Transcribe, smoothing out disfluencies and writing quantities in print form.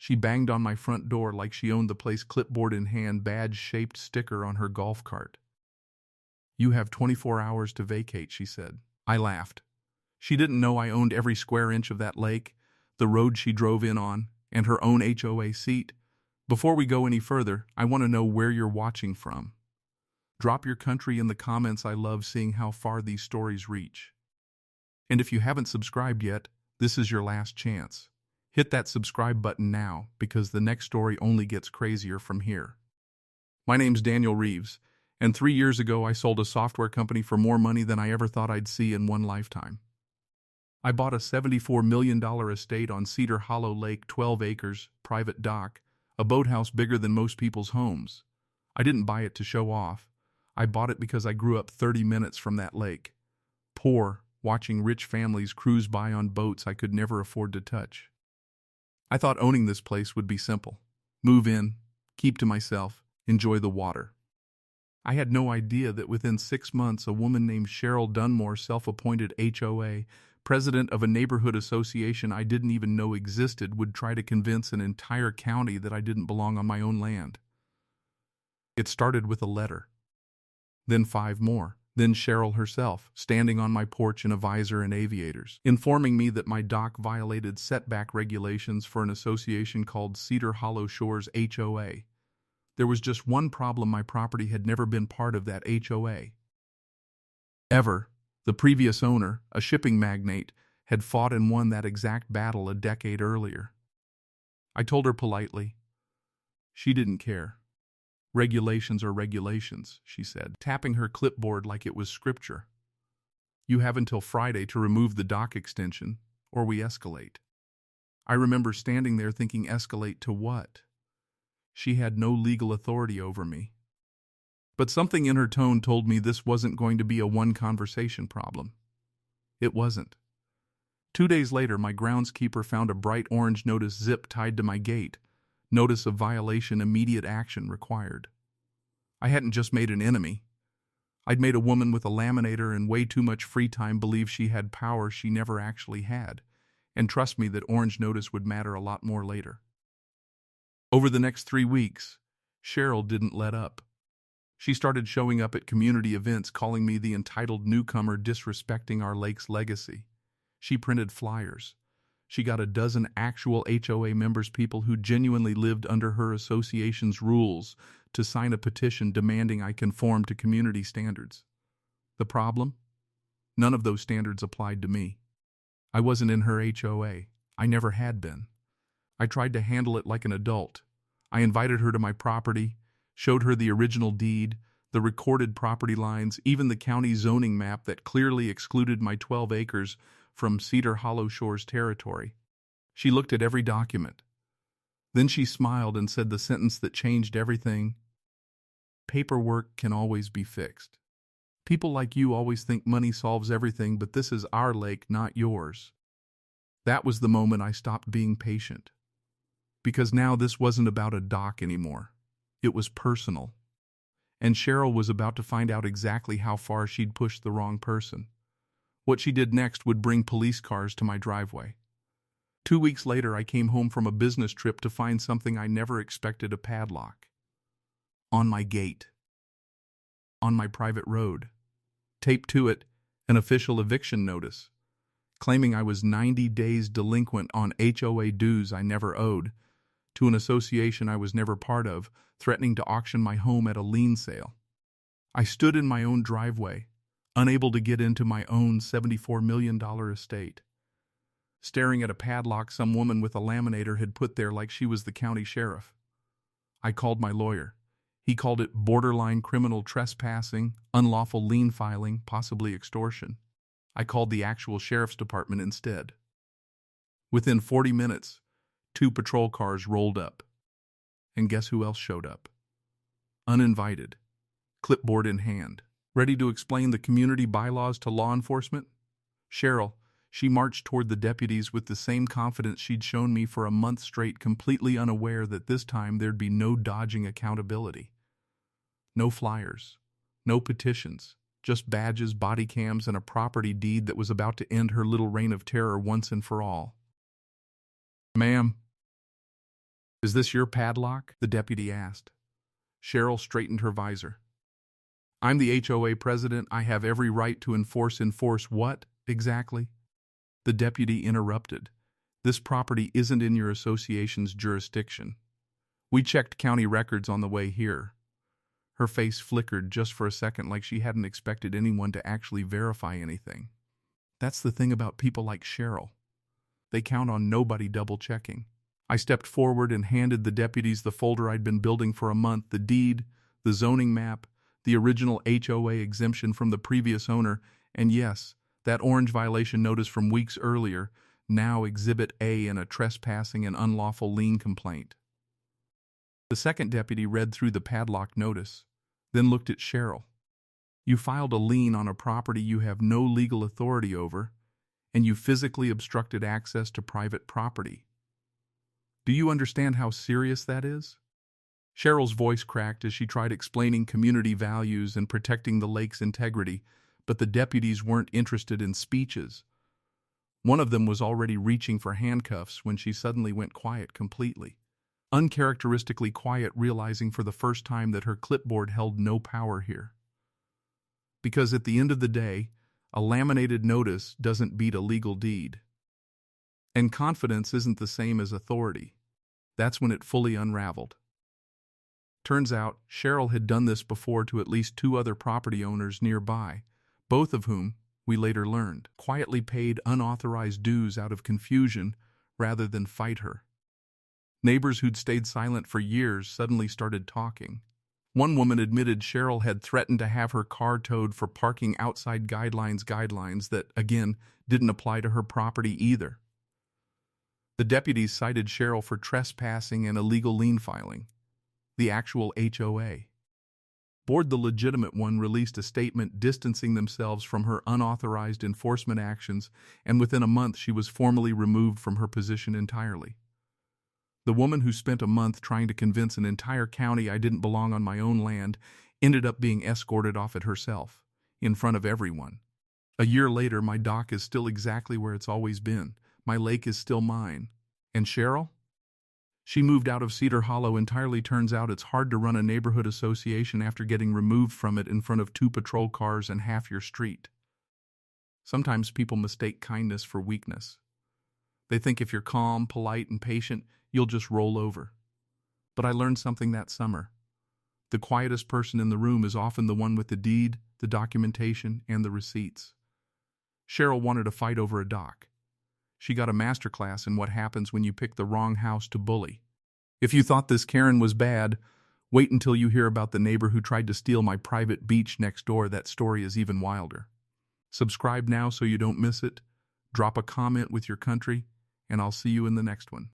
She banged on my front door like she owned the place, clipboard in hand, badge-shaped sticker on her golf cart. "You have 24 hours to vacate," she said. I laughed. She didn't know I owned every square inch of that lake, the road she drove in on, and her own HOA seat. "Before we go any further, I want to know where you're watching from. Drop your country in the comments. I love seeing how far these stories reach. And if you haven't subscribed yet, this is your last chance. Hit that subscribe button now, because the next story only gets crazier from here." My name's Daniel Reeves, and 3 years ago I sold a software company for more money than I ever thought I'd see in one lifetime. I bought a $74 million estate on Cedar Hollow Lake, 12 acres, private dock, a boathouse bigger than most people's homes. I didn't buy it to show off. I bought it because I grew up 30 minutes from that lake, poor, watching rich families cruise by on boats I could never afford to touch. I thought owning this place would be simple. Move in, keep to myself, enjoy the water. I had no idea that within 6 months a woman named Cheryl Dunmore, self-appointed HOA, president of a neighborhood association I didn't even know existed, would try to convince an entire county that I didn't belong on my own land. It started with a letter. Then 5 more. Then Cheryl herself, standing on my porch in a visor and aviators, informing me that my dock violated setback regulations for an association called Cedar Hollow Shores HOA. There was just one problem: my property had never been part of that HOA. Ever. The previous owner, a shipping magnate, had fought and won that exact battle a decade earlier. I told her politely. She didn't care. "Regulations are regulations," she said, tapping her clipboard like it was scripture. "You have until Friday to remove the dock extension, or we escalate." I remember standing there thinking, escalate to what? She had no legal authority over me. But something in her tone told me this wasn't going to be a one-conversation problem. It wasn't. 2 days later, my groundskeeper found a bright orange notice zip tied to my gate. Notice of violation, immediate action required. I hadn't just made an enemy. I'd made a woman with a laminator and way too much free time believe she had power she never actually had. And trust me, that orange notice would matter a lot more later. Over the next 3 weeks, Cheryl didn't let up. She started showing up at community events, calling me the entitled newcomer disrespecting our lake's legacy. She printed flyers. She got a dozen actual HOA members, people who genuinely lived under her association's rules, to sign a petition demanding I conform to community standards. The problem? None of those standards applied to me. I wasn't in her HOA. I never had been. I tried to handle it like an adult. I invited her to my property, showed her the original deed, the recorded property lines, even the county zoning map that clearly excluded my 12 acres from Cedar Hollow Shores territory. She looked at every document. Then she smiled and said the sentence that changed everything: "Paperwork can always be fixed. People like you always think money solves everything, but this is our lake, not yours." That was the moment I stopped being patient. Because now this wasn't about a dock anymore. It was personal. And Cheryl was about to find out exactly how far she'd pushed the wrong person. What she did next would bring police cars to my driveway. 2 weeks later, I came home from a business trip to find something I never expected: a padlock. On my gate. On my private road. Taped to it, an official eviction notice, claiming I was 90 days delinquent on HOA dues I never owed, to an association I was never part of, threatening to auction my home at a lien sale. I stood in my own driveway, unable to get into my own $74 million estate, staring at a padlock some woman with a laminator had put there like she was the county sheriff. I called my lawyer. He called it borderline criminal trespassing, unlawful lien filing, possibly extortion. I called the actual sheriff's department instead. Within 40 minutes, 2 patrol cars rolled up. And guess who else showed up? Uninvited, clipboard in hand, ready to explain the community bylaws to law enforcement? Cheryl. She marched toward the deputies with the same confidence she'd shown me for a month straight, completely unaware that this time there'd be no dodging accountability. No flyers, no petitions, just badges, body cams, and a property deed that was about to end her little reign of terror once and for all. "Ma'am," Is this your padlock? The deputy asked. Cheryl straightened her visor. I'm the HOA president. I have every right to enforce what, exactly? The deputy interrupted. This property isn't in your association's jurisdiction. We checked county records on the way here. Her face flickered just for a second like she hadn't expected anyone to actually verify anything. That's the thing about people like Cheryl. They count on nobody double-checking. I stepped forward and handed the deputies the folder I'd been building for a month, the deed, the zoning map, the original HOA exemption from the previous owner, and yes, that orange violation notice from weeks earlier, now Exhibit A in a trespassing and unlawful lien complaint. The second deputy read through the padlock notice, then looked at Cheryl. You filed a lien on a property you have no legal authority over, and you physically obstructed access to private property. Do you understand how serious that is? Cheryl's voice cracked as she tried explaining community values and protecting the lake's integrity, but the deputies weren't interested in speeches. One of them was already reaching for handcuffs when she suddenly went quiet completely. Uncharacteristically quiet, realizing for the first time that her clipboard held no power here. Because at the end of the day, a laminated notice doesn't beat a legal deed. And confidence isn't the same as authority. That's when it fully unraveled. Turns out, Cheryl had done this before to at least 2 other property owners nearby, both of whom, we later learned, quietly paid unauthorized dues out of confusion rather than fight her. Neighbors who'd stayed silent for years suddenly started talking. One woman admitted Cheryl had threatened to have her car towed for parking outside guidelines that, again, didn't apply to her property either. The deputies cited Cheryl for trespassing and illegal lien filing. The actual HOA. Board, the legitimate one, released a statement distancing themselves from her unauthorized enforcement actions, and within a month she was formally removed from her position entirely. The woman who spent a month trying to convince an entire county I didn't belong on my own land ended up being escorted off it herself, in front of everyone. A year later, my dock is still exactly where it's always been. My lake is still mine. And Cheryl? She moved out of Cedar Hollow entirely. Turns out it's hard to run a neighborhood association after getting removed from it in front of 2 patrol cars and half your street. Sometimes people mistake kindness for weakness. They think if you're calm, polite, and patient, you'll just roll over. But I learned something that summer. The quietest person in the room is often the one with the deed, the documentation, and the receipts. Cheryl wanted to fight over a dock. She got a masterclass in what happens when you pick the wrong house to bully. If you thought this Karen was bad, wait until you hear about the neighbor who tried to steal my private beach next door. That story is even wilder. Subscribe now so you don't miss it. Drop a comment with your country, and I'll see you in the next one.